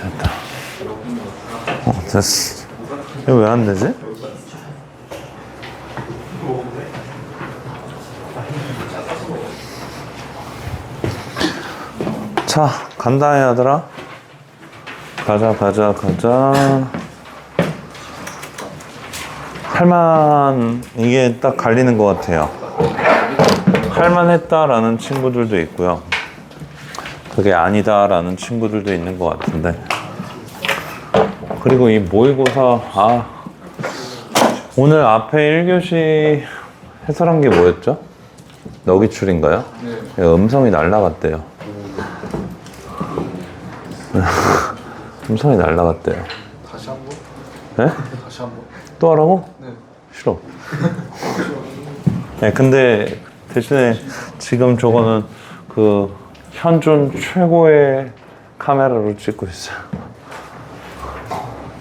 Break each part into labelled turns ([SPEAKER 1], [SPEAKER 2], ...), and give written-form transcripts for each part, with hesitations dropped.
[SPEAKER 1] 됐다. 됐어. 이거 왜 안 되지? 자, 간다 해 하더라. 가자. 이게 딱 갈리는 것 같아요. 할만했다라는 친구들도 있고요. 그게 아니다라는 친구들도 있는 것 같은데. 그리고 이 모의고사, 오늘 앞에 1교시 해설한 게 뭐였죠? 너기출인가요? 네. 음성이 날라갔대요. 음성이 날라갔대요.
[SPEAKER 2] 다시 한
[SPEAKER 1] 네?
[SPEAKER 2] 번? 다시 한 번?
[SPEAKER 1] 또 하라고?
[SPEAKER 2] 네.
[SPEAKER 1] 싫어. 네, 근데 대신에 지금 저거는 그 현존 최고의 카메라로 찍고 있어요.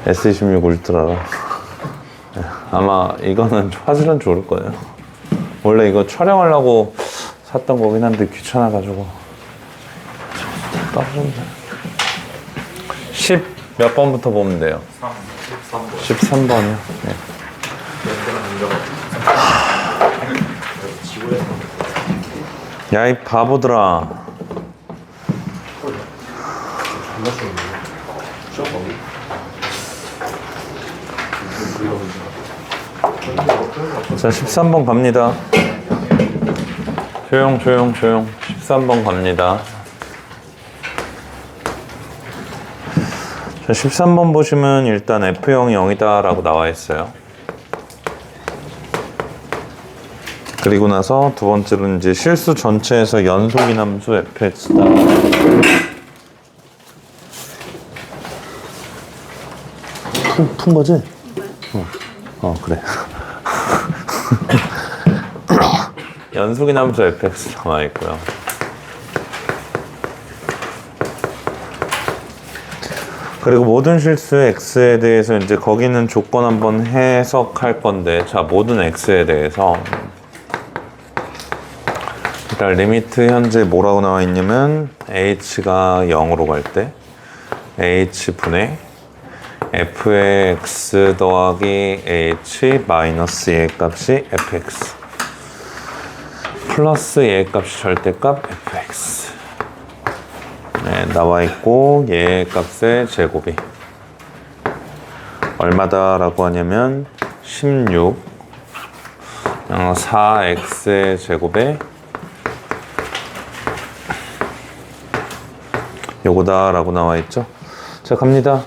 [SPEAKER 1] S26 울트라로. 네, 아마 이거는 화질은 좋을 거예요. 원래 이거 촬영하려고 샀던 거긴 한데 귀찮아가지고. 떨어졌네. 10 몇 번부터 보면 돼요? 13번이요. 네. 야, 이 바보들아. 자, 13번 갑니다. 조용. 13번 갑니다. 자, 13번 보시면 일단 F형이 0이다 라고 나와 있어요. 그리고 나서 두 번째로는 이제 실수 전체에서 연속인 함수 fx다. 푼 거지? 그래. 연속인 함수 fx 나와 있고요. 그리고 모든 실수 x에 대해서 이제 거기는 조건 한번 해석할 건데, 자, 모든 x에 대해서 일단 리미트 현재 뭐라고 나와 있냐면 h가 0으로 갈 때 h분의 f의 x 더하기 h 마이너스 얘의 값이 fx 플러스 얘의 값이 절대값 fx 네, 나와 있고 얘의 값의 제곱이 얼마다 라고 하냐면 16 4x의 제곱에 요거다 라고 나와 있죠. 자, 갑니다.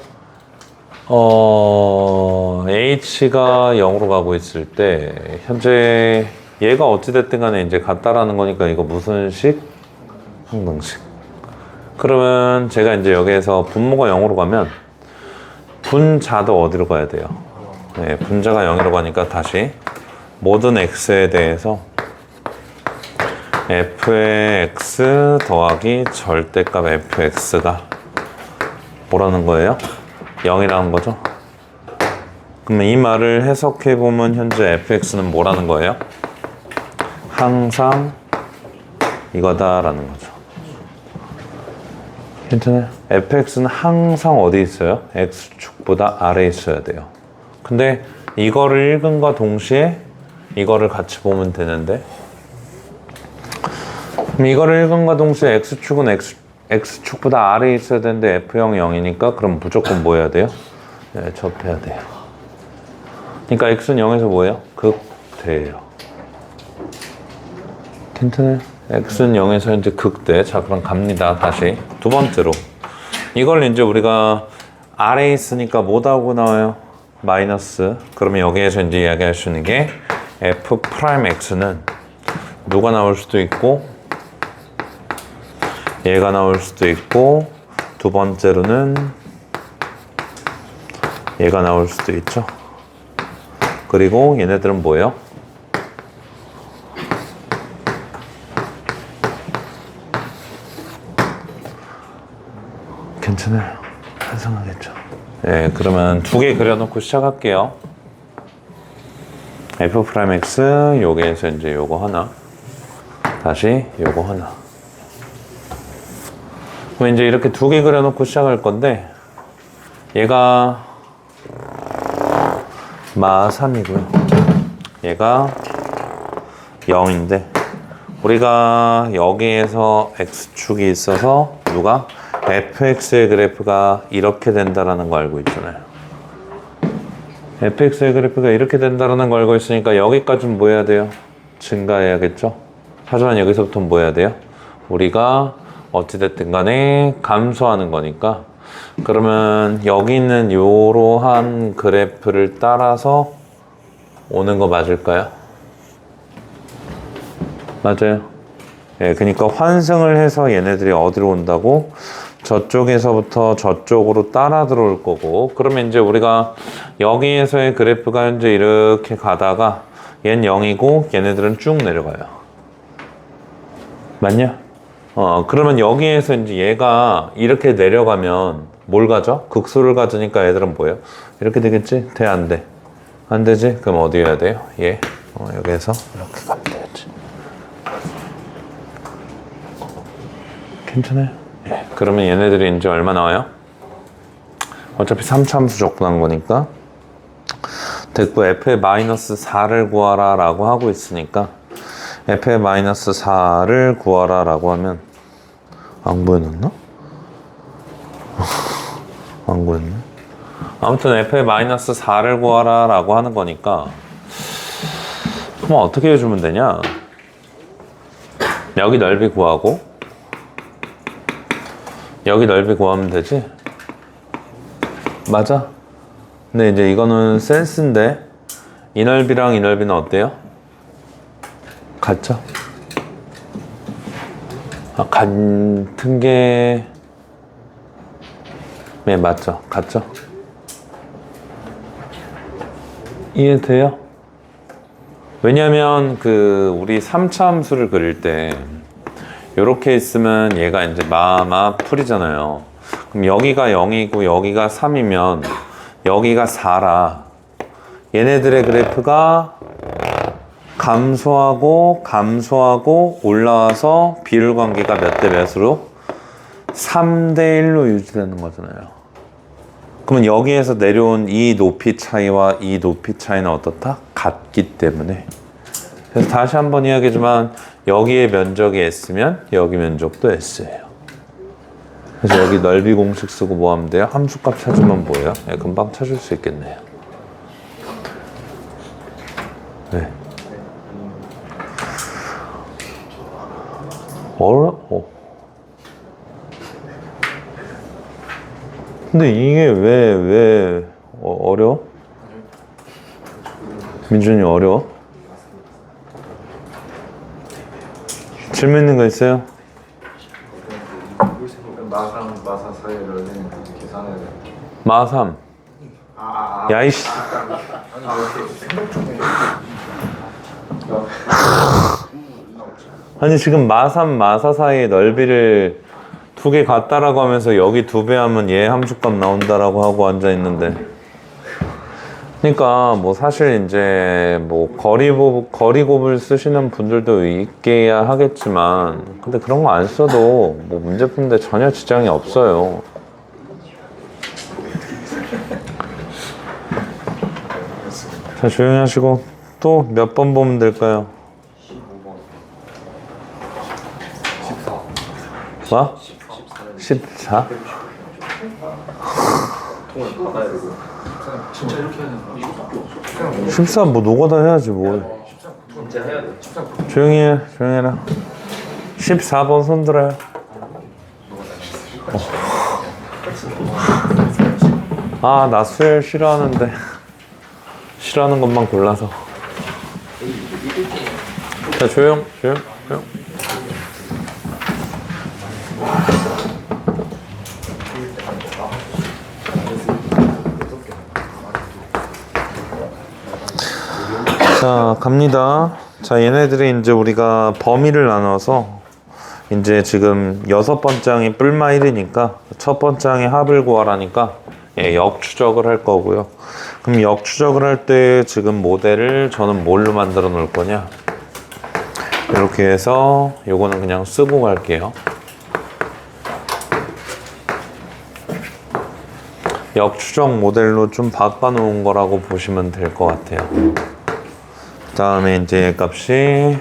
[SPEAKER 1] h가 0으로 가고 있을 때 현재 얘가 어찌됐든 간에 이제 같다라는 거니까 이거 무슨 식? 항등식. 그러면 제가 이제 여기에서 분모가 0으로 가면 분자도 어디로 가야 돼요? 네, 분자가 0으로 가니까 다시 모든 x에 대해서 f의 x 더하기 절대값 fx가 뭐라는 거예요? 0이라는 거죠. 그러면 이 말을 해석해 보면 현재 fx는 뭐라는 거예요? 항상 이거다라는 거죠. 괜찮아요? fx는 항상 어디 있어요? x축보다 아래에 있어야 돼요. 근데 이거를 읽은과 동시에 이거를 같이 보면 되는데, 그럼 이거를 읽은과 동시에 x축은 x축보다 아래에 있어야 되는데 f형이 0이니까 그럼 무조건 뭐 해야 돼요? 네, 접해야 돼요. 그러니까 x는 0에서 뭐예요? 극대예요. 괜찮아요? x는 0에서 현재 극대. 자, 그럼 갑니다. 다시 두 번째로 이걸 이제 우리가 아래에 있으니까 뭐다고 나와요? 마이너스. 그러면 여기에서 이제 이야기할 수 있는 게 f'x는 누가 나올 수도 있고 얘가 나올 수도 있고, 두 번째로는 얘가 나올 수도 있죠. 그리고 얘네들은 뭐예요? 괜찮아요. 환상하겠죠. 네, 그러면 두 개 그려놓고 시작할게요. f'x, 요게에서 이제 요거 하나, 다시 요거 하나. 그럼 이제 이렇게 두 개 그려놓고 시작할 건데, 얘가 마3이고요. 얘가 0인데 우리가 여기에서 x축이 있어서 누가? fx의 그래프가 이렇게 된다라는 거 알고 있잖아요. fx의 그래프가 이렇게 된다라는 거 알고 있으니까 여기까지는 뭐 해야 돼요? 증가해야겠죠? 하지만 여기서부터는 뭐 해야 돼요? 우리가 어찌됐든 간에 감소하는 거니까 그러면 여기 있는 이러한 그래프를 따라서 오는 거 맞을까요? 맞아요. 예, 그러니까 환승을 해서 얘네들이 어디로 온다고? 저쪽에서부터 저쪽으로 따라 들어올 거고 그러면 이제 우리가 여기에서의 그래프가 현재 이렇게 가다가 얘는 0이고 얘네들은 쭉 내려가요. 맞냐? 그러면 여기에서 이제 얘가 이렇게 내려가면 뭘 가져? 극소를 가지니까 얘들은 뭐예요? 이렇게 되겠지? 돼? 안 돼? 안 되지? 그럼 어디 해야 돼요? 얘 여기에서 이렇게 가면 되겠지. 괜찮아요? 예. 그러면 얘네들이 이제 얼마 나와요? 어차피 3차함수 적분한 거니까 됐고 f의 마이너스 4를 구하라 라고 하고 있으니까 f의 마이너스 4를 구하라 라고 하면 안 구해놨나? 안 구했네. 아무튼 f의 마이너스 4를 구하라 라고 하는 거니까 그럼 어떻게 해주면 되냐? 여기 넓이 구하고 여기 넓이 구하면 되지? 맞아? 근데 이제 이거는 센스인데 이 넓이랑 이 넓이는 어때요? 같죠? 같은 게 네, 맞죠? 같죠? 이해돼요? 왜냐면 우리 3차 함수를 그릴 때 요렇게 있으면 얘가 이제 풀이잖아요. 그럼 여기가 0이고 여기가 3이면 여기가 4라 얘네들의 그래프가 감소하고 올라와서 비율 관계가 몇 대 몇으로? 3대 1로 유지되는 거잖아요. 그러면 여기에서 내려온 이 높이 차이와 이 높이 차이는 어떻다? 같기 때문에. 그래서 다시 한번 이야기하지만 여기에 면적이 S면 여기 면적도 S예요. 그래서 여기 넓이 공식 쓰고 뭐 하면 돼요? 함수값 찾으면 뭐예요? 네, 금방 찾을 수 있겠네요. 네. 근데 이게 왜 어려워? 민준이 어려워? 질문 있는 거 있어요?
[SPEAKER 2] 마사 사이를 계산해야 돼.
[SPEAKER 1] 마3 야이씨 아니 지금 마3 마사 사이의 넓이를 두 개 같다라고 하면서 여기 2배 하면 얘 함수값 나온다라고 하고 앉아 있는데 그러니까 뭐 사실 이제 뭐 거리곱을 쓰시는 분들도 있게야 하겠지만 근데 그런 거 안 써도 뭐 문제 푸는데 전혀 지장이 없어요. 자 조용히 하시고 또 몇 번 보면 될까요? 15번 14 뭐? 14?
[SPEAKER 2] 진짜 이렇게 해야 되나?
[SPEAKER 1] 14 뭐 노가다 해야지 뭘.
[SPEAKER 2] 진짜 해야 돼.
[SPEAKER 1] 조용히 해라. 14번 손 들어요. 나 수열 싫어하는데 싫어하는 것만 골라서. 자 조용. 자 갑니다. 자 얘네들이 이제 우리가 범위를 나눠서 이제 지금 6번째 항이 뿔마 1이니까 첫 번째 항의 합을 구하라니까 역추적을 할 거고요. 그럼 역추적을 할 때 지금 모델을 저는 뭘로 만들어 놓을 거냐, 이렇게 해서 요거는 그냥 쓰고 갈게요. 역추적 모델로 좀 바꿔놓은 거라고 보시면 될 것 같아요. 그 다음에 이제 값이,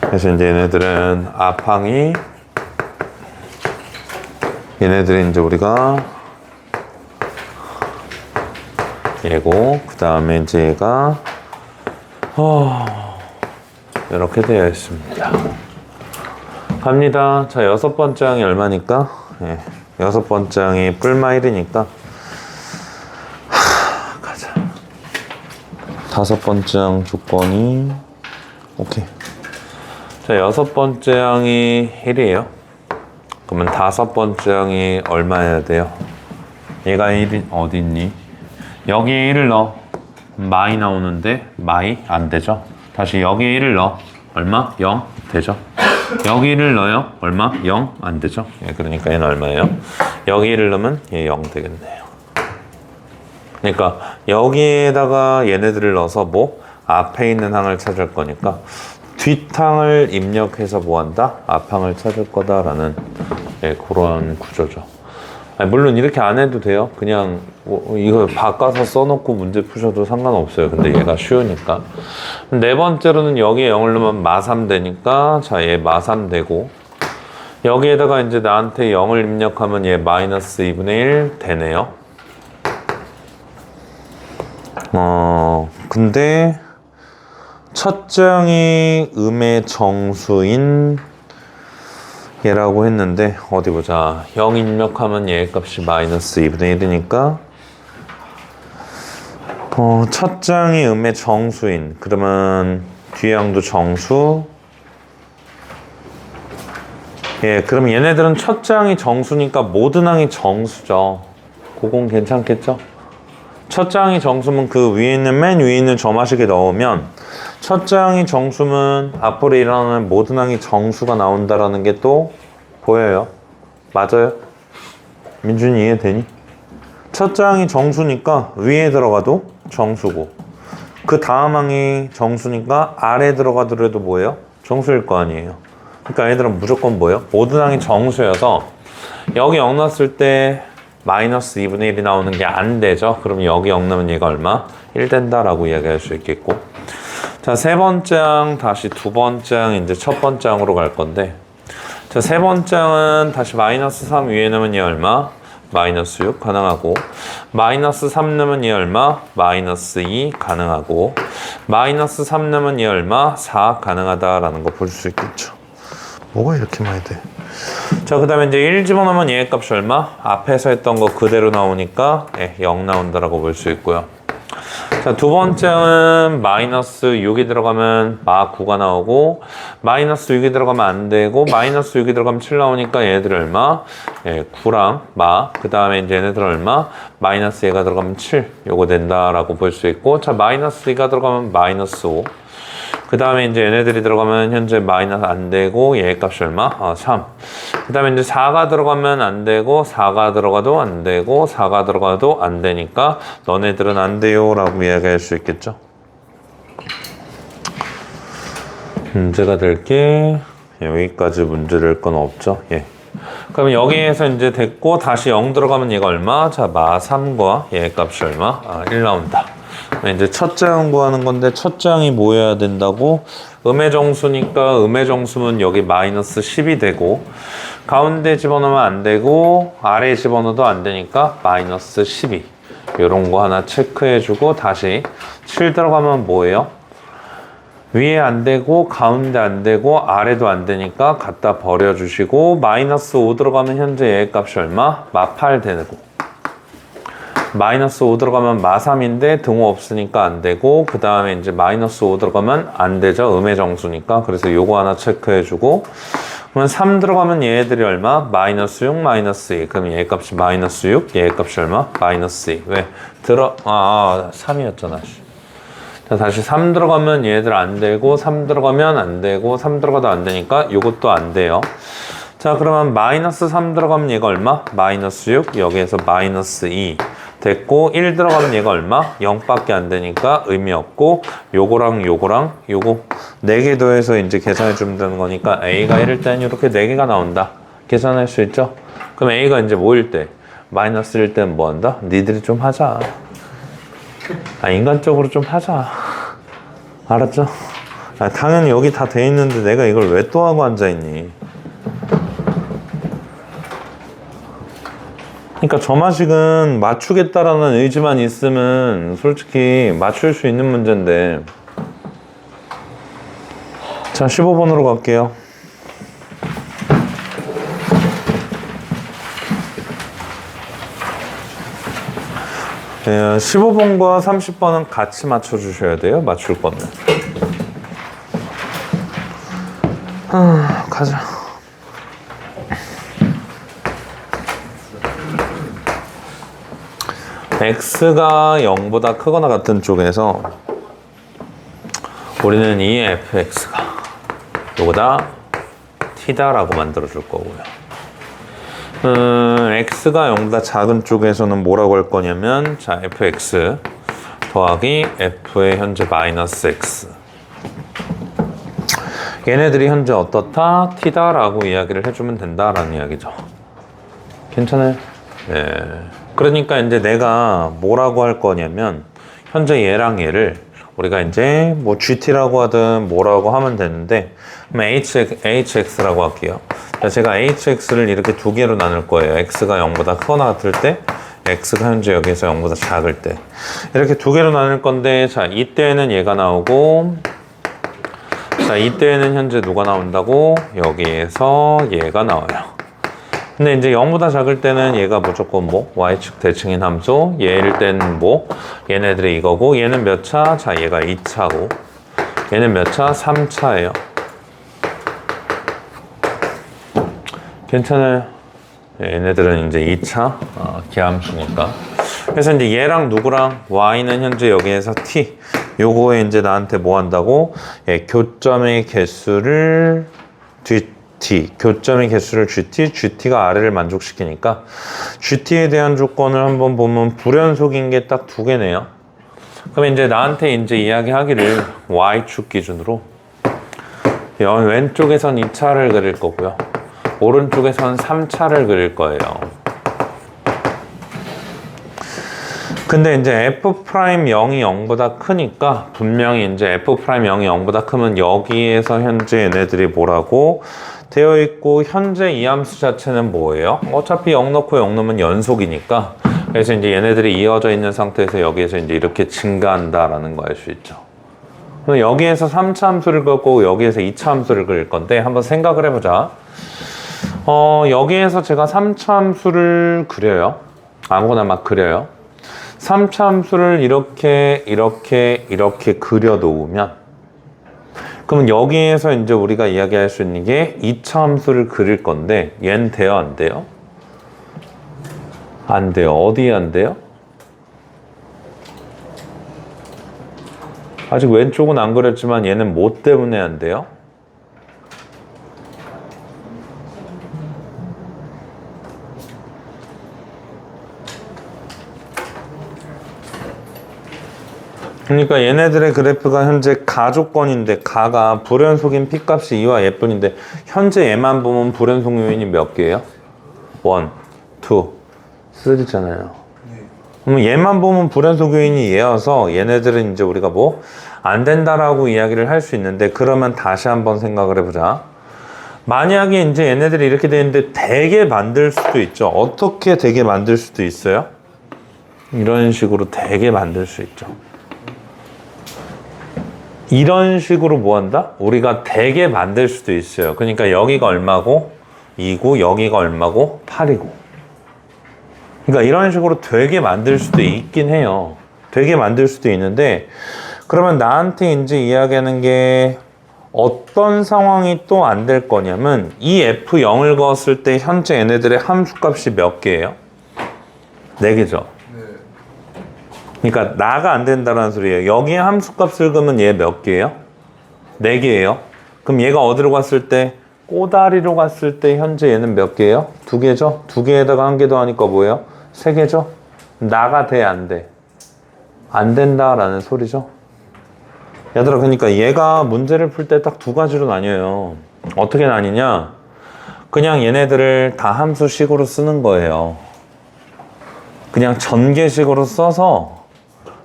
[SPEAKER 1] 그래서 이제 얘네들은 앞항이, 얘네들이 이제 우리가 얘고, 그 다음에 이제 얘가 이렇게 되어 있습니다. 갑니다. 자, 6번째 항이 얼마니까? 예, 6번째 항이 뿔마일이니까 가자. 5번째 항 조건이 오케이. 자, 6번째 항이 1이에요. 그러면 5번째 항이 얼마여야 돼요? 얘가 1이 어디 있니? 여기에 1을 넣어. 마이 나오는데 마이 안 되죠? 다시 여기에 1을 넣어. 얼마? 0 되죠? 여기 1을 넣어요. 얼마? 0 안 되죠? 예, 그러니까 얘는 얼마예요? 여기 1을 넣으면 얘 0 되겠네요. 그러니까 여기에다가 얘네들을 넣어서 뭐? 앞에 있는 항을 찾을 거니까 뒷항을 입력해서 뭐 한다? 앞항을 찾을 거다라는, 예, 그런 구조죠. 아니, 물론 이렇게 안 해도 돼요. 그냥 이거 바꿔서 써놓고 문제 푸셔도 상관없어요. 근데 얘가 쉬우니까. 4번째로는 여기에 0을 넣으면 마3 되니까, 자, 얘 마3 되고, 여기에다가 이제 나한테 0을 입력하면 얘 마이너스 2분의 1 되네요. 근데 첫 장이 음의 정수인 얘라고 했는데, 어디 보자. 0 입력하면 얘 값이 마이너스 2분의 1이니까 첫 장이 음의 정수인, 그러면 뒤에 항도 정수. 예, 그럼 얘네들은 첫 장이 정수니까 모든 항이 정수죠. 그건 괜찮겠죠? 첫 장이 정수면 그 위에 있는, 맨 위에 있는 점화식에 넣으면 첫 장이 정수면 앞으로 일어나는 모든 항이 정수가 나온다라는 게 또 보여요. 맞아요? 민준이 이해되니? 첫 장이 정수니까 위에 들어가도 정수고, 그 다음 항이 정수니까 아래 들어가더라도 뭐예요? 정수일 거 아니에요. 그러니까 얘들은 무조건 뭐예요? 모든 항이 정수여서 여기 0 넣었을 때 마이너스 2분의 1이 나오는 게 안 되죠. 그럼 여기 0 넣으면 얘가 얼마? 1 된다라고 이야기할 수 있겠고. 자, 3번째 항, 다시 2번째 항, 이제 첫 번째 항으로 갈 건데, 자, 3번째 항은 다시 마이너스 3 위에 넣으면 얘 얼마? 마이너스 6 가능하고, 마이너스 3 넣으면 얘 얼마? 마이너스 2 가능하고, 마이너스 3 넣으면 얘 얼마? 4 가능하다라는 거 볼 수 있겠죠. 뭐가 이렇게 많이 돼? 자, 그 다음에 이제 1 집어넣으면 얘 값이 얼마? 앞에서 했던 거 그대로 나오니까 0 나온다라고 볼 수 있고요. 자, 두 번째는 마이너스 6이 들어가면 마 9가 나오고, 마이너스 6이 들어가면 안 되고, 마이너스 6이 들어가면 7 나오니까 얘네들 얼마? 9랑 마, 그 다음에 이제 얘네들 얼마? 마이너스 얘가 들어가면 7, 요거 된다라고 볼 수 있고, 자, 마이너스 2가 들어가면 마이너스 5. 그 다음에 이제 얘네들이 들어가면 현재 마이너스 안 되고, 얘 값이 얼마? 3. 그 다음에 이제 4가 들어가면 안 되고, 4가 들어가도 안 되고, 4가 들어가도 안 되니까 너네들은 안 돼요 라고 이야기할 수 있겠죠. 문제가 될 게 여기까지 문제 될 건 없죠. 예. 그러면 여기에서 이제 됐고, 다시 0 들어가면 얘가 얼마? 자, 마 3과 얘 값이 얼마? 1 나온다. 이제 첫 장 구하는 건데, 첫 장이 뭐여야 된다고? 음의 정수니까 음의 정수면 여기 마이너스 10이 되고, 가운데 집어넣으면 안 되고, 아래에 집어넣어도 안 되니까 마이너스 12. 요런 거 하나 체크해주고, 다시 7 들어가면 뭐예요? 위에 안 되고, 가운데 안 되고, 아래도 안 되니까 갖다 버려주시고, 마이너스 5 들어가면 현재 얘 값이 얼마? 마 8 되고, 마이너스 5 들어가면 마 3인데 등호 없으니까 안 되고, 그 다음에 이제 마이너스 5 들어가면 안 되죠. 음의 정수니까. 그래서 요거 하나 체크해주고, 그러면 3 들어가면 얘들이 얼마? 마이너스 6, 마이너스 2. 그럼 얘 값이 마이너스 6, 얘 값이 얼마? 마이너스 2. 왜? 3이었잖아. 자, 다시 3 들어가면 얘들 안 되고, 3 들어가면 안 되고, 3 들어가도 안 되니까 요것도 안 돼요. 자, 그러면 마이너스 3 들어가면 얘가 얼마? 마이너스 6, 여기에서 마이너스 2 됐고, 1 들어가면 얘가 얼마? 0밖에 안 되니까 의미 없고, 요거랑 요거랑 요거 4개 더해서 이제 계산해 주면 되는 거니까 A가 1일 때는 이렇게 4개가 나온다. 계산할 수 있죠? 그럼 A가 이제 뭐일 때? 마이너스일 때는 뭐 한다? 니들이 좀 하자. 인간적으로 좀 하자. 알았죠? 당연히 여기 다 돼 있는데 내가 이걸 왜 또 하고 앉아있니? 그러니까 저마식은 맞추겠다라는 의지만 있으면 솔직히 맞출 수 있는 문제인데. 자, 15번으로 갈게요. 네, 15번과 30번은 같이 맞춰주셔야 돼요. 맞출 거는. 가자. x가 0보다 크거나 같은 쪽에서 우리는 이 fx가 요거다 t다라고 만들어 줄 거고요. x가 0보다 작은 쪽에서는 뭐라고 할 거냐면, 자, fx 더하기 f의 현재 마이너스 x. 얘네들이 현재 어떻다? t다라고 이야기를 해주면 된다라는 이야기죠. 괜찮아요? 네. 그러니까 이제 내가 뭐라고 할 거냐면, 현재 얘랑 얘를 우리가 이제 뭐 gt라고 하든 뭐라고 하면 되는데, 그럼 hx라고 할게요. 자, 제가 hx를 이렇게 두 개로 나눌 거예요. x가 0보다 크거나 같을 때, x가 현재 여기에서 0보다 작을 때. 이렇게 두 개로 나눌 건데, 자, 이때는 얘가 나오고, 자, 이때는 현재 누가 나온다고? 여기에서 얘가 나와요. 근데 이제 0보다 작을 때는 얘가 무조건 뭐? y축 대칭인 함수. 얘일 때는 뭐? 얘네들이 이거고, 얘는 몇 차? 자, 얘가 2차고, 얘는 몇 차? 3차예요. 괜찮아요? 얘네들은 이제 2차 기함수니까. 그래서 이제 얘랑 누구랑? y는 현재 여기에서 t. 요거에 이제 나한테 뭐 한다고? 교점의 개수를 gt, 교점의 개수를 gt가 아래를 만족시키니까 gt에 대한 조건을 한번 보면 불연속인 게 딱 두 개네요. 그럼 이제 나한테 이제 이야기하기를 y축 기준으로 왼쪽에선 2차를 그릴 거고요. 오른쪽에선 3차를 그릴 거예요. 근데 이제 f'0이 0보다 크니까 분명히 이제 f'0이 0보다 크면 여기에서 현재 얘네들이 뭐라고 되어 있고, 현재 이 함수 자체는 뭐예요? 어차피 0 넣고 0 넣으면 연속이니까, 그래서 이제 얘네들이 이어져 있는 상태에서 여기에서 이제 이렇게 증가한다라는 거 알 수 있죠. 그럼 여기에서 3차 함수를 그렸고 여기에서 2차 함수를 그릴 건데 한번 생각을 해보자. 여기에서 제가 3차 함수를 그려요. 아무거나 막 그려요. 3차 함수를 이렇게 그려 놓으면, 그러면 여기에서 이제 우리가 이야기할 수 있는 게 2차 함수를 그릴 건데, 얘는 돼요, 안 돼요? 안 돼요. 어디에 안 돼요? 아직 왼쪽은 안 그렸지만 얘는 뭐 때문에 안 돼요? 그러니까 얘네들의 그래프가 현재 가 조건인데, 가가 불연속인 p값이 2와 얘뿐인데 현재 얘만 보면 불연속 요인이 몇 개예요? 1, 2, 3잖아요. 그럼 얘만 보면 불연속 요인이 얘여서 얘네들은 이제 우리가 뭐 안 된다라고 이야기를 할 수 있는데, 그러면 다시 한번 생각을 해보자. 만약에 이제 얘네들이 이렇게 되는데 되게 만들 수도 있죠. 어떻게 되게 만들 수도 있어요? 이런 식으로 되게 만들 수 있죠. 이런 식으로 뭐 한다? 우리가 되게 만들 수도 있어요. 그러니까 여기가 얼마고 2고 여기가 얼마고 8이고. 그러니까 이런 식으로 되게 만들 수도 있긴 해요. 되게 만들 수도 있는데, 그러면 나한테 이제 이야기하는 게 어떤 상황이 또 안 될 거냐면, 이 F0을 그었을 때 현재 얘네들의 함수값이 몇 개예요? 4개죠. 그러니까 나가 안 된다는 소리예요. 여기에 함수값을 그으면 얘 몇 개예요? 4개예요. 그럼 얘가 어디로 갔을 때? 꼬다리로 갔을 때 현재 얘는 몇 개예요? 2개죠? 2개에다가 1개 더하니까 뭐예요? 3개죠? 나가 돼, 안 돼? 안 된다라는 소리죠. 얘들아, 그러니까 얘가 문제를 풀 때 딱 두 가지로 나뉘어요. 어떻게 나뉘냐? 그냥 얘네들을 다 함수식으로 쓰는 거예요. 그냥 전개식으로 써서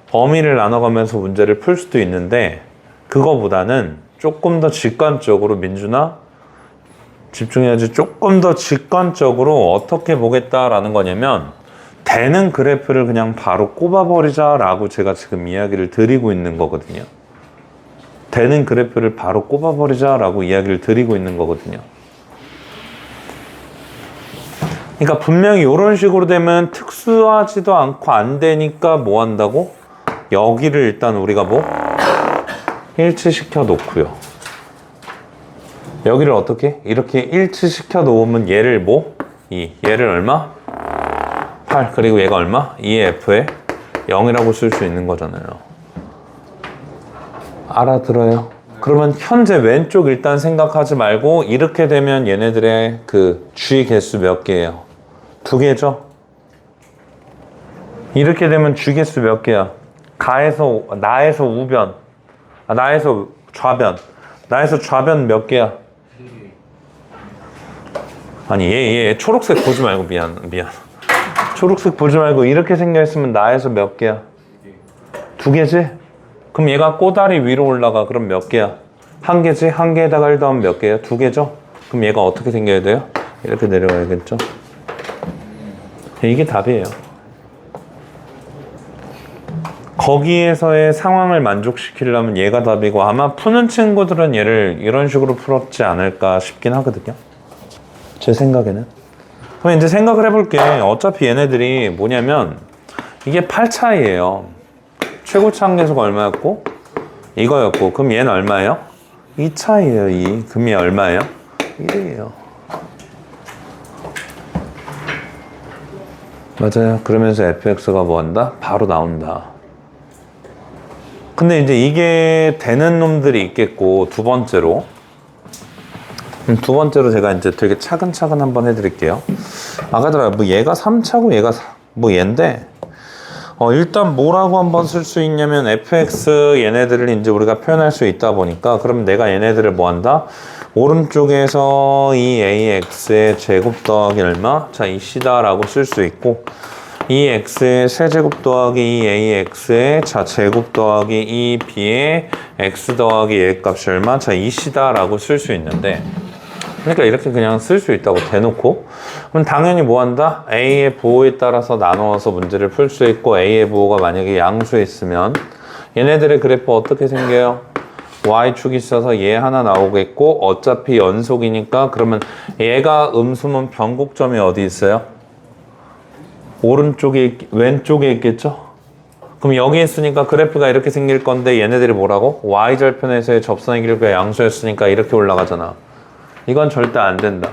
[SPEAKER 1] 범위를 나눠가면서 문제를 풀 수도 있는데 그거보다는 조금 더 직관적으로 민준아 집중해야지. 조금 더 직관적으로 어떻게 보겠다라는 거냐면 되는 그래프를 그냥 바로 꼽아버리자라고 제가 지금 이야기를 드리고 있는 거거든요. 되는 그래프를 바로 꼽아버리자라고 이야기를 드리고 있는 거거든요. 그러니까 분명히 이런 식으로 되면 특수하지도 않고 안 되니까 뭐 한다고? 여기를 일단 우리가 뭐? 일치시켜 놓고요. 여기를 어떻게? 이렇게 일치시켜 놓으면 얘를 뭐? 2. 얘를 얼마? 8. 그리고 얘가 얼마? 2의 F에 0이라고 쓸 수 있는 거잖아요. 알아들어요? 그러면 현재 왼쪽 일단 생각하지 말고 이렇게 되면 얘네들의 그 G 개수 몇 개예요? 2개죠? 이렇게 되면 G 개수 몇 개야? 나에서 우변, 나에서 좌변, 나에서 좌변 몇 개야? 아니 얘 초록색 보지 말고 미안 초록색 보지 말고 이렇게 생겨있으면 나에서 몇 개야? 2개지? 그럼 얘가 꼬다리 위로 올라가. 그럼 몇 개야? 1개지? 1개에다가 1 더하면 몇 개야? 2개죠? 그럼 얘가 어떻게 생겨야 돼요? 이렇게 내려가야겠죠? 이게 답이에요. 거기에서의 상황을 만족시키려면 얘가 답이고 아마 푸는 친구들은 얘를 이런 식으로 풀었지 않을까 싶긴 하거든요. 제 생각에는. 그럼 이제 생각을 해볼게. 어차피 얘네들이 뭐냐면 이게 8차이에요. 최고차 한계수가 얼마였고? 이거였고. 그럼 얘는 얼마예요? 2차이에요. 2. 그럼 얘 얼마예요? 1이에요. 맞아요. 그러면서 fx가 뭐 한다? 바로 나온다. 근데 이제 이게 되는 놈들이 있겠고, 두 번째로 제가 이제 되게 차근차근 한번 해드릴게요. 아까들아, 뭐 얘가 3차고 얘가 뭐 얘인데, 일단 뭐라고 한번 쓸 수 있냐면 fx 얘네들을 이제 우리가 표현할 수 있다 보니까, 그럼 내가 얘네들을 뭐 한다? 오른쪽에서 이 ax의 제곱 더하기 얼마? 자, 이 c다라고 쓸 수 있고, 이 x의 세제곱 더하기 이 ax의 자 제곱 더하기 이 b의 x 더하기 얘 값이 얼마? 자, 이 c다라고 쓸 수 있는데, 그러니까 이렇게 그냥 쓸 수 있다고 대놓고, 그럼 당연히 뭐 한다? a의 부호에 따라서 나누어서 문제를 풀 수 있고, a의 부호가 만약에 양수에 있으면 얘네들의 그래프 어떻게 생겨요? y축이 있어서 얘 하나 나오겠고, 어차피 연속이니까 그러면 얘가 음수면 변곡점이 어디 있어요? 오른쪽에, 왼쪽에 있겠죠? 그럼 여기 있으니까 그래프가 이렇게 생길 건데 얘네들이 뭐라고? y절편에서의 접선의 길이가 양수였으니까 이렇게 올라가잖아. 이건 절대 안 된다.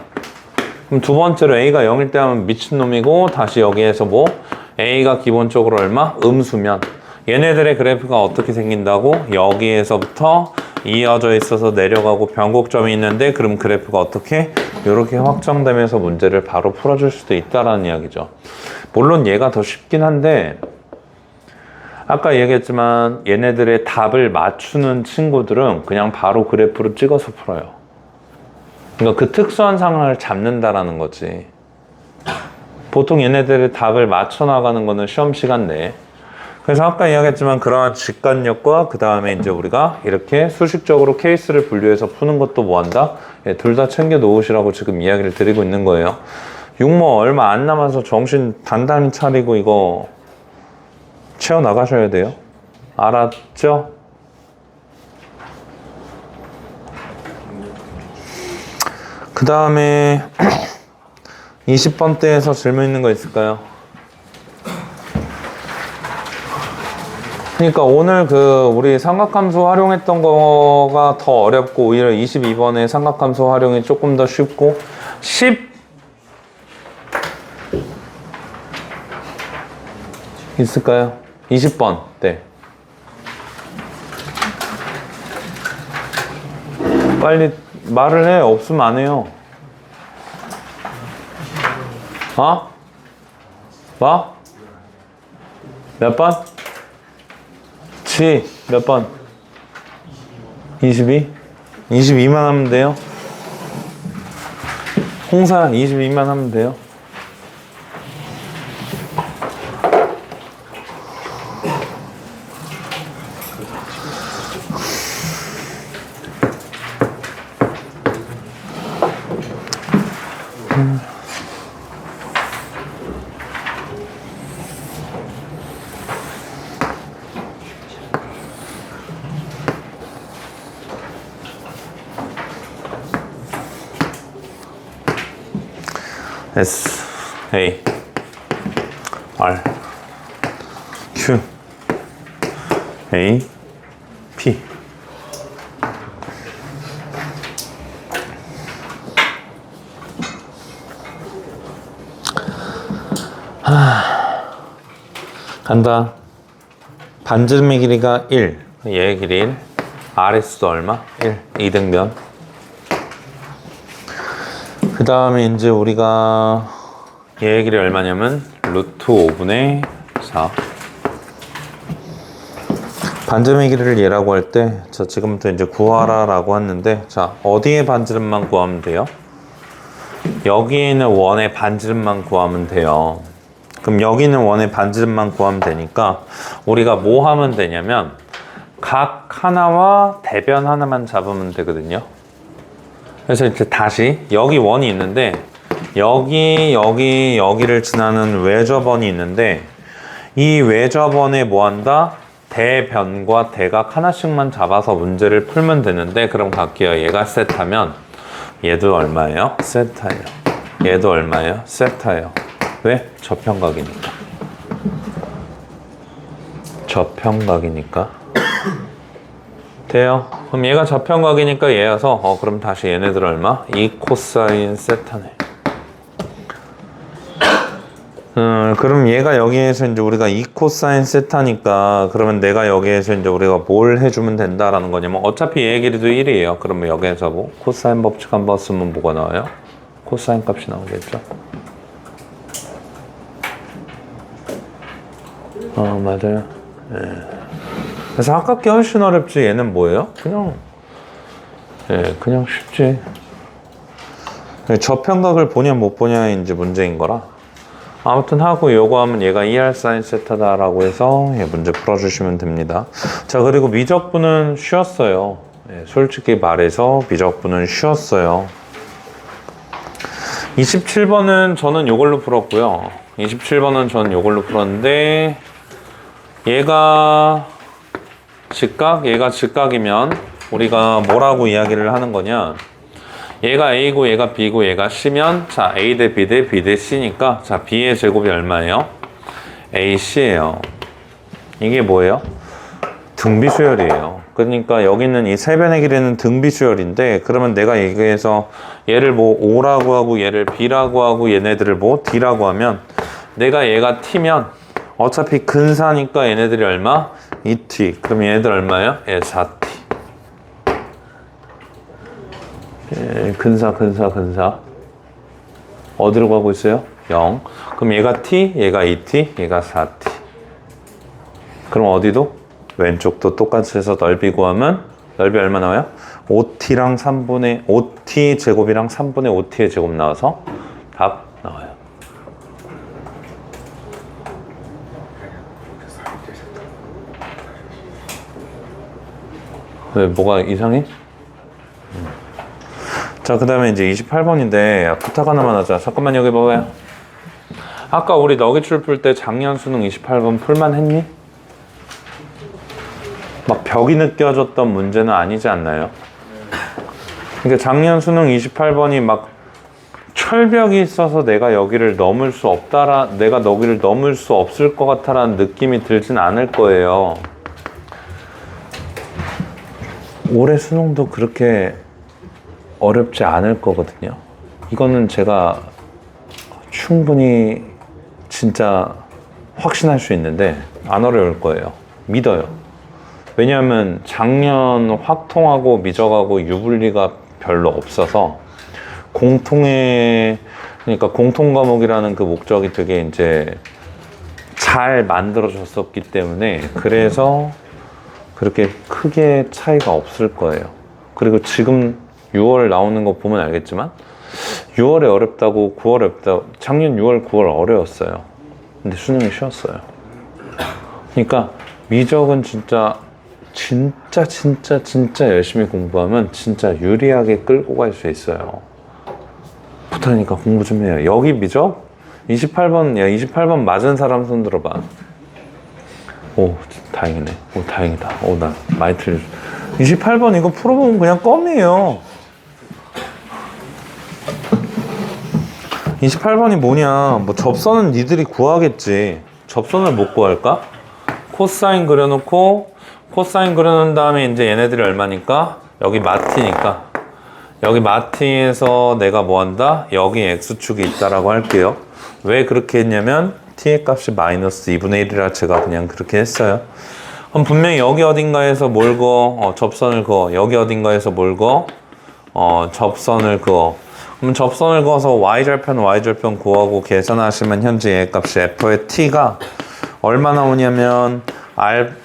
[SPEAKER 1] 그럼 두 번째로 a가 0일 때 하면 미친놈이고, 다시 여기에서 뭐? a가 기본적으로 얼마? 음수면 얘네들의 그래프가 어떻게 생긴다고? 여기에서부터 이어져 있어서 내려가고 변곡점이 있는데, 그럼 그래프가 어떻게? 이렇게 확정되면서 문제를 바로 풀어줄 수도 있다라는 이야기죠. 물론 얘가 더 쉽긴 한데, 아까 얘기했지만 얘네들의 답을 맞추는 친구들은 그냥 바로 그래프로 찍어서 풀어요. 그러니까 그 특수한 상황을 잡는다라는 거지. 보통 얘네들의 답을 맞춰 나가는 거는 시험 시간 내에. 그래서 아까 이야기했지만 그러한 직관력과 그 다음에 이제 우리가 이렇게 수식적으로 케이스를 분류해서 푸는 것도 뭐 한다? 둘 다 챙겨 놓으시라고 지금 이야기를 드리고 있는 거예요. 육모 얼마 안 남아서 정신 단단히 차리고 이거 채워 나가셔야 돼요. 알았죠? 그 다음에 20번대에서 질문 있는 거 있을까요? 그러니까 오늘 우리 삼각함수 활용했던 거가 더 어렵고, 오히려 22번에 삼각함수 활용이 조금 더 쉽고, 10 있을까요? 20번 네. 빨리 말을 해. 없으면 안 해요. 뭐? 몇 번? 몇 번? 22? 22만 하면 돼요? 홍사 22만 하면 돼요. S, A, R, Q, A, P. 간다. 반지름의 길이가 1, 얘의 길이 1, RS도 얼마? 1, 이등변. 그 다음에 이제 우리가 얘의 길이 얼마냐면 루트 5분의 4. 반지름의 길이를 얘라고 할 때, 자, 지금부터 이제 구하라 라고 했는데, 자, 어디에 반지름만 구하면 돼요? 여기에 있는 원의 반지름만 구하면 돼요. 그럼 여기 있는 원의 반지름만 구하면 되니까, 우리가 뭐 하면 되냐면, 각 하나와 대변 하나만 잡으면 되거든요. 그래서 이제 다시 여기 원이 있는데 여기를 지나는 외접원이 있는데 이 외접원에 뭐 한다? 대변과 대각 하나씩만 잡아서 문제를 풀면 되는데 그럼 갈게요. 얘가 세타면 얘도 얼마예요? 세타예요. 얘도 얼마예요? 세타예요. 왜? 저평각이니까. 저평각이니까. 돼요. 그럼 얘가 저평각이니까 얘여서 그럼 다시 얘네들 얼마? 2 코사인 세타네. 그럼 얘가 여기에서 이제 우리가 2 코사인 세타니까 그러면 내가 여기에서 이제 우리가 뭘 해주면 된다라는 거냐면 어차피 얘의 길이도 1이에요. 그러면 여기에서 뭐 코사인 법칙 한번 쓰면 뭐가 나와요? 코사인 값이 나오겠죠. 맞아요. 네. 그래서 아깝게 훨씬 어렵지. 얘는 뭐예요? 그냥 쉽지. 저평각을 보냐 못 보냐의 이제 문제인 거라. 아무튼 하고 요거 하면 얘가 2R 사인 세타다라고 해서 얘 문제 풀어주시면 됩니다. 자, 그리고 미적분은 쉬웠어요. 솔직히 말해서 미적분은 쉬웠어요. 27번은 저는 요걸로 풀었고요. 27번은 저는 요걸로 풀었는데 얘가 직각이면 우리가 뭐라고 이야기를 하는 거냐, 얘가 A고 얘가 B고 얘가 C면 자 A 대 B 대 B 대 C니까 자 B의 제곱이 얼마예요? AC예요. 이게 뭐예요? 등비수열이에요. 그러니까 여기 있는 이 세 변의 길이는 등비수열인데 그러면 내가 여기에서 얘를 뭐 O라고 하고 얘를 B라고 하고 얘네들을 뭐 D라고 하면 내가 얘가 T면 어차피 근사니까 얘네들이 얼마? 2t. 그럼 얘네들 얼마예요? 4t. 근사. 어디로 가고 있어요? 0. 그럼 얘가 t, 얘가 2t, 얘가 4t. 그럼 어디도? 왼쪽도 똑같이 해서 넓이 구하면 넓이 얼마 나와요? 5t 제곱이랑 3분의 5t의 제곱 나와서 답 나와요. 왜, 뭐가 이상해? 자, 그 다음에 이제 28번인데 부탁 하나만 하자. 잠깐만 여기 봐봐요. 아까 우리 너기출 풀 때 작년 수능 28번 풀만 했니? 막 벽이 느껴졌던 문제는 아니지 않나요? 그러니까 작년 수능 28번이 막 철벽이 있어서 내가 여기를 넘을 수 없을 것 같다라는 느낌이 들진 않을 거예요. 올해 수능도 그렇게 어렵지 않을 거거든요. 이거는 제가 충분히 진짜 확신할 수 있는데 안 어려울 거예요. 믿어요. 왜냐하면 작년 확통하고 미적하고 유불리가 별로 없어서 그러니까 공통 과목이라는 그 목적이 되게 이제 잘 만들어졌었기 때문에 그래서 그렇게 크게 차이가 없을 거예요. 그리고 지금 6월 나오는 거 보면 알겠지만 6월에 어렵다고 9월에 어렵다고 작년 6월 9월 어려웠어요. 근데 수능이 쉬웠어요. 그러니까 미적은 진짜 열심히 공부하면 진짜 유리하게 끌고 갈 수 있어요. 부탁이니까 공부 좀 해요. 여기 미적 28번, 야 28번 맞은 사람 손 들어봐. 오 다행이네. 오 다행이다. 오 나 많이 틀려. 28번 이거 풀어보면 그냥 껌이에요. 28번이 뭐냐. 뭐 접선은 니들이 구하겠지. 접선을 못 구할까? 코사인 그려놓고 코사인 그려놓은 다음에 이제 얘네들이 얼마니까? 여기 마티니까 여기 마티에서 내가 뭐 한다? 여기 x축이 있다라고 할게요. 왜 그렇게 했냐면 t의 값이 마이너스 2분의 1이라 제가 그냥 그렇게 했어요. 그럼 분명히 여기 어딘가에서 뭘 그어? 접선을 그어. 여기 어딘가에서 뭘 그어? 접선을 그어. 그럼 접선을 그어서 y절편 구하고 계산하시면 현재 얘 값이 f의 t가 얼마 나오냐면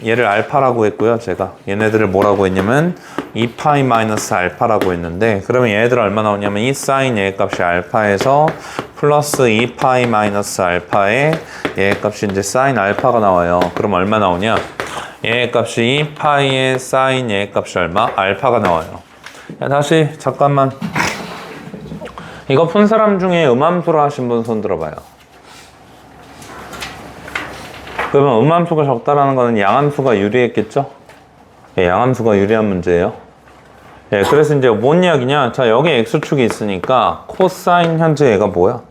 [SPEAKER 1] 얘를 알파라고 했고요. 제가 얘네들을 뭐라고 했냐면 2파이 마이너스 알파라고 했는데 그러면 얘네들 얼마 나오냐면 이 사인 얘 값이 알파에서 플러스 2파이 마이너스 알파에 얘 값이 이제 사인 알파가 나와요. 그럼 얼마 나오냐? 얘 값이 2파이의 사인 얘 값이 얼마? 알파가 나와요. 야, 다시 잠깐만. 이거 푼 사람 중에 음함수로 하신 분 손 들어봐요. 그러면 음함수가 적다라는 거는 양함수가 유리했겠죠? 예, 양함수가 유리한 문제예요. 예, 그래서 이제 뭔 이야기냐? 자, 여기 x축이 있으니까 코사인 현재 얘가 뭐야?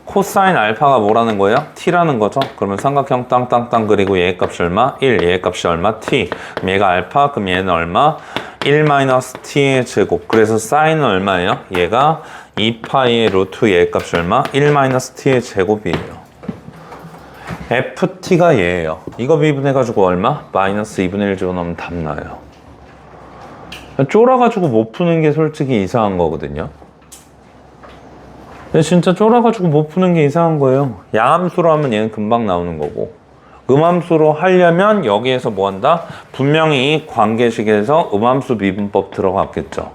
[SPEAKER 1] 코사인 알파가 뭐라는 거예요? t라는 거죠. 그러면 삼각형 땅땅땅 그리고 얘 값이 얼마? 1, 얘 값이 얼마? t. 그럼 얘가 알파, 그럼 얘는 얼마? 1-t의 제곱. 그래서 사인은 얼마예요? 얘가 2파이의 루트 얘 값이 얼마? 1-t의 제곱이에요. ft가 얘예요. 이거 미분해가지고 얼마? 마이너스 2분의 1 집어넣으면 답 나요. 쫄아가지고 못 푸는 게 솔직히 이상한 거거든요. 근데 진짜 쫄아가지고 못 푸는 게 이상한 거예요. 양함수로 하면 얘는 금방 나오는 거고 음함수로 하려면 여기에서 뭐 한다? 분명히 이 관계식에서 음함수 미분법 들어갔겠죠.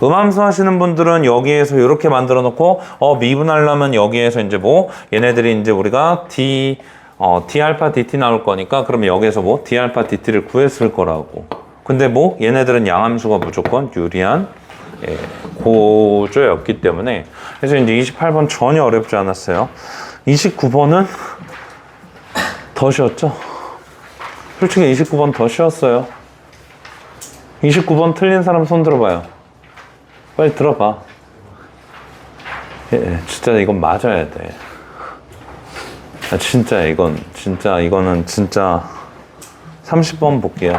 [SPEAKER 1] 음함수 하시는 분들은 여기에서 이렇게 만들어 놓고 미분하려면 여기에서 이제 뭐 얘네들이 이제 우리가 d 알파 dt 나올 거니까 그러면 여기에서 뭐 d 알파 dt를 구했을 거라고. 근데 뭐 얘네들은 양함수가 무조건 유리한 고조였기 때문에 그래서 이제 28번 전혀 어렵지 않았어요. 29번은 더 쉬웠죠? 솔직히 29번 더 쉬웠어요. 29번 틀린 사람 손 들어봐요. 빨리 들어봐. 진짜 이건 맞아야 돼. 진짜 이거는 진짜 30번 볼게요.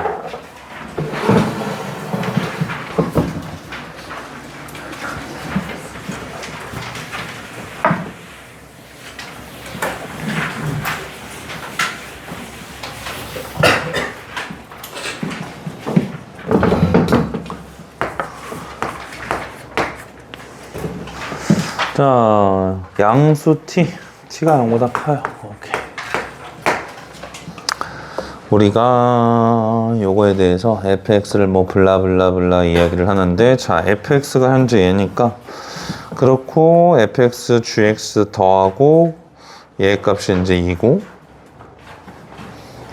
[SPEAKER 1] 자, 양수 t가 0보다 커요. 오케이. 우리가 요거에 대해서 fx를 뭐 블라블라블라 이야기를 하는데 자, fx가 현재 얘니까 그렇고 fx gx 더하고 얘 값이 이제 2고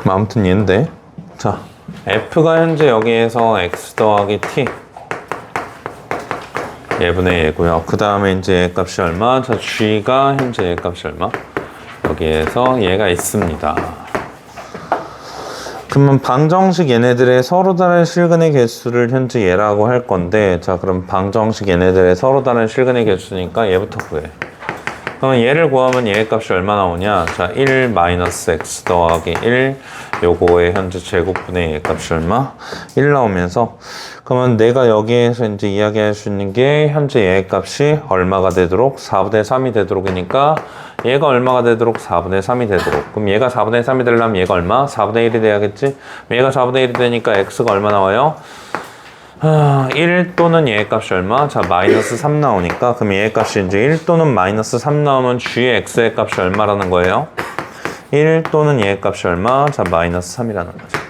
[SPEAKER 1] 아무튼 얘인데 자, f가 현재 여기에서 x 더하기 t 얘분의 얘고요. 그 다음에 이제 얘 값이 얼마? 자, g가 현재 얘 값이 얼마? 여기에서 얘가 있습니다. 그러면 방정식 얘네들의 서로 다른 실근의 개수를 현재 얘라고 할 건데 자, 그럼 방정식 얘네들의 서로 다른 실근의 개수니까 얘부터 구해. 그러면 얘를 구하면 얘 값이 얼마 나오냐? 자, 1 x 더하기 1 요거의 현재 제곱분의 얘 값이 얼마? 1 나오면서 그러면 내가 여기에서 이제 이야기할 수 있는 게 현재 얘 값이 얼마가 되도록 4분의 3이 되도록이니까 얘가 얼마가 되도록 4분의 3이 되도록 그럼 얘가 4분의 3이 되려면 얘가 얼마? 4분의 1이 돼야겠지? 얘가 4분의 1이 되니까 x가 얼마 나와요? 1 또는 얘 값이 얼마? 자, 마이너스 3 나오니까 그럼 얘 값이 이제 1 또는 마이너스 3 나오면 g의 x의 값이 얼마라는 거예요? 1 또는 얘 값이 얼마? 자, 마이너스 3이라는 거죠.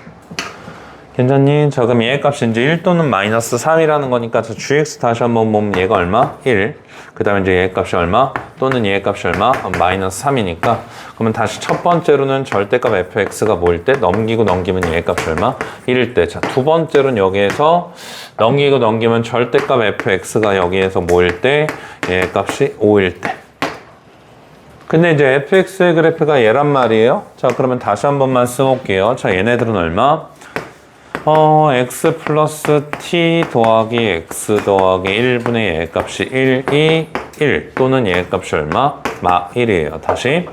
[SPEAKER 1] 괜찮니? 자, 그럼 얘 값이 이제 1 또는 마이너스 3이라는 거니까 저 gx 다시 한번 보면 얘가 얼마? 1. 그 다음에 이제 얘 값이 얼마? 또는 얘 값이 얼마? 마이너스 3이니까. 그러면 다시 첫 번째로는 절대값 fx가 뭐일 때? 넘기고 넘기면 얘 값이 얼마? 1일 때. 자, 두 번째로는 여기에서 넘기고 넘기면 절대값 fx가 여기에서 뭐일 때? 얘 값이 5일 때. 근데 이제 fx의 그래프가 얘란 말이에요. 자, 그러면 다시 한 번만 써볼게요. 자, 얘네들은 얼마? x 플러스 t 더하기 x 더하기 1분의 얘 값이 1, 2, 1 또는 얘 값이 얼마? 마 1이에요. 다시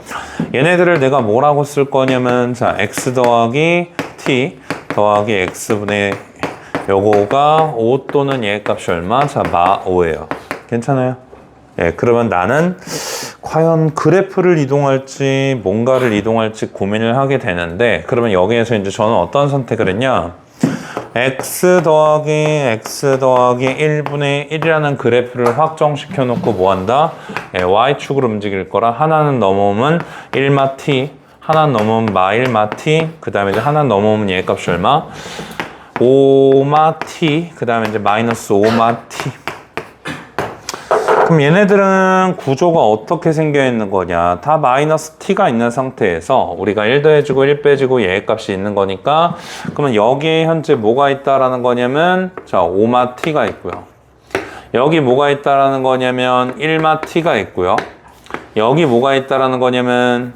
[SPEAKER 1] 얘네들을 내가 뭐라고 쓸 거냐면 자 x 더하기 t 더하기 x분의 요거가 5 또는 얘 값이 얼마? 자 마 5예요. 괜찮아요? 예, 그러면 나는 과연 그래프를 이동할지 뭔가를 이동할지 고민을 하게 되는데 그러면 여기에서 이제 저는 어떤 선택을 했냐? x 더하기 1분의 1이라는 그래프를 확정시켜 놓고 뭐 한다? 예, y축으로 움직일 거라 하나는 넘어오면 1마 t, 하나는 넘어오면 마 1마 t, 그 다음에 이제 하나는 넘어오면 얘 값이 얼마? 5마 t, 그 다음에 이제 마이너스 5마 t. 그럼 얘네들은 구조가 어떻게 생겨 있는 거냐? 다 마이너스 t가 있는 상태에서 우리가 1 더해지고 1 빼지고 얘 값이 있는 거니까 그러면 여기에 현재 뭐가 있다라는 거냐면 자 5마 t가 있고요. 여기 뭐가 있다라는 거냐면 1마 t가 있고요. 여기 뭐가 있다라는 거냐면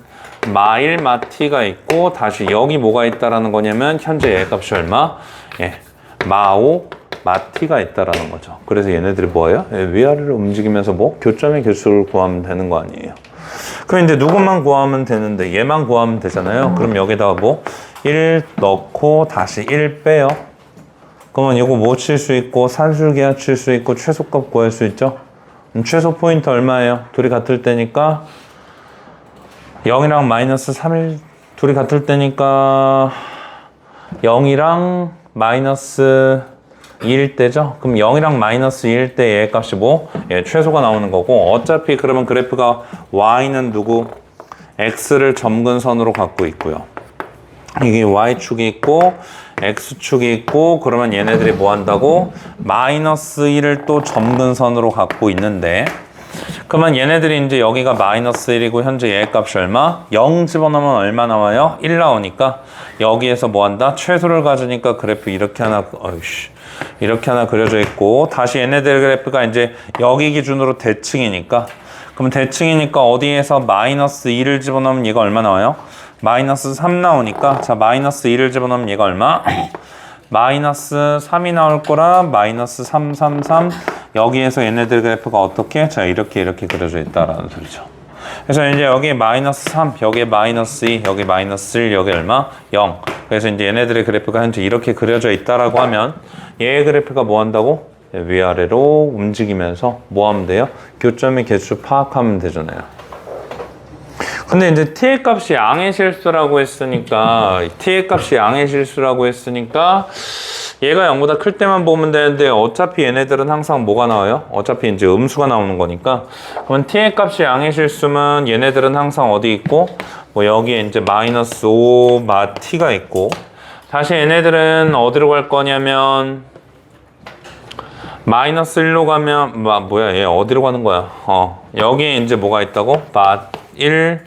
[SPEAKER 1] 마 1마 t가 있고 다시 여기 뭐가 있다라는 거냐면 현재 얘 값이 얼마? 예, 마 5 마t가 있다라는 거죠. 그래서 얘네들이 뭐예요? 위아래로 움직이면서 뭐 교점의 개수를 구하면 되는 거 아니에요. 그럼 이제 누구만 구하면 되는데 얘만 구하면 되잖아요. 그럼 여기다가 뭐 1 넣고 다시 1 빼요. 그러면 이거 뭐 칠 수 있고 산술기하 칠 수 있고 최소값 구할 수 있죠. 최소 포인트 얼마예요? 둘이 같을 때니까 0이랑 마이너스 3일 둘이 같을 때니까 0이랑 마이너스 2일 때죠? 그럼 0이랑 마이너스 2일 때 얘 값이 뭐? 예, 최소가 나오는 거고 어차피 그러면 그래프가 y는 누구? x를 점근선으로 갖고 있고요. 이게 y축이 있고 x축이 있고 그러면 얘네들이 뭐 한다고? 마이너스 1을 또 점근선으로 갖고 있는데 그러면 얘네들이 이제 여기가 마이너스 1이고 현재 얘 값이 얼마? 0 집어넣으면 얼마 나와요? 1 나오니까 여기에서 뭐 한다? 최소를 가지니까 그래프 이렇게 하나 이렇게 하나 그려져 있고 다시 얘네들 그래프가 이제 여기 기준으로 대칭이니까 그럼 대칭이니까 어디에서 마이너스 2를 집어넣으면 얘가 얼마 나와요? 마이너스 3 나오니까 자 마이너스 2를 집어넣으면 얘가 얼마? 마이너스 3이 나올 거라 마이너스 3, 3, 3 여기에서 얘네들 그래프가 어떻게? 자 이렇게 그려져 있다라는 소리죠. 그래서 이제 여기 마이너스 3, 여기 마이너스 2, 여기 마이너스 1, 여기 얼마? 0. 그래서 이제 얘네들의 그래프가 현재 이렇게 그려져 있다라고 하면 얘의 그래프가 뭐 한다고? 위아래로 움직이면서 뭐 하면 돼요? 교점의 개수 파악하면 되잖아요. 근데 이제 t의 값이 양의 실수라고 했으니까 얘가 0보다 클 때만 보면 되는데 어차피 얘네들은 항상 뭐가 나와요? 어차피 이제 음수가 나오는 거니까 그러면 t의 값이 양의 실수면 얘네들은 항상 어디 있고 뭐 여기에 이제 마이너스 5 마 t가 있고 다시 얘네들은 어디로 갈 거냐면 마이너스 1로 가면 뭐야 얘 어디로 가는 거야? 여기에 이제 뭐가 있다고? 마 1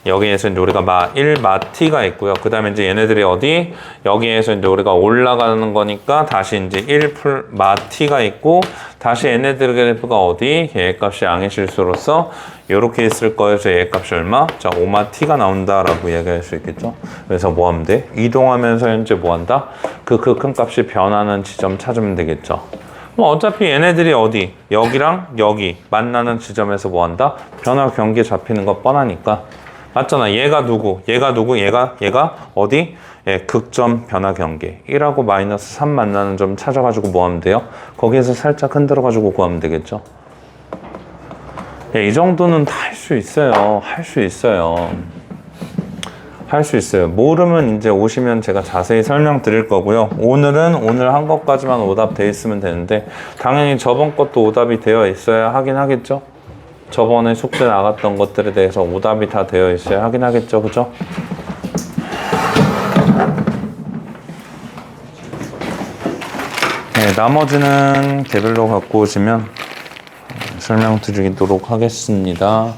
[SPEAKER 1] 여기에서 이제 우리가 마 1, 마 t가 있고요. 그 다음에 이제 얘네들이 어디? 여기에서 이제 우리가 올라가는 거니까 다시 이제 1 풀 마 t가 있고 다시 얘네들 그래프가 어디? 얘 값이 양의 실수로서 이렇게 있을 거여서 얘 값이 얼마? 자 5마 t가 나온다라고 이야기할 수 있겠죠. 그래서 뭐 하면 돼? 이동하면서 현재 뭐 한다? 그 큰 값이 변하는 지점 찾으면 되겠죠. 어차피 얘네들이 어디? 여기랑 여기 만나는 지점에서 뭐 한다? 변화 경계 잡히는 거 뻔하니까 맞잖아. 얘가 누구? 얘가 어디? 예, 극점 변화 경계 1하고 마이너스 3 만나는 점 찾아가지고 뭐 하면 돼요? 거기에서 살짝 흔들어가지고 구하면 되겠죠. 예, 이 정도는 다 할 수 있어요. 할 수 있어요. 모르면 이제 오시면 제가 자세히 설명드릴 거고요. 오늘 한 것까지만 오답 돼 있으면 되는데 당연히 저번 것도 오답이 되어 있어야 하긴 하겠죠. 저번에 숙제 나갔던 것들에 대해서 오답이 다 되어 있어야 하긴 하겠죠. 그죠? 네, 나머지는 개별로 갖고 오시면 설명드리도록 하겠습니다.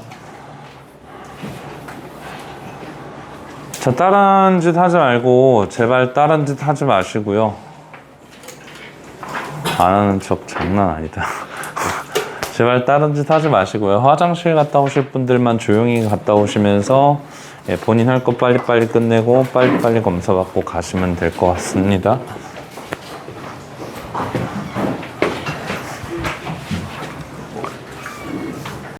[SPEAKER 1] 자, 다른 짓 하지 말고 제발 다른 짓 하지 마시고요. 안 하는 척 장난 아니다. 제발 다른 짓 하지 마시고요. 화장실 갔다 오실 분들만 조용히 갔다 오시면서 본인 할 거 빨리빨리 끝내고 빨리빨리 검사 받고 가시면 될 것 같습니다.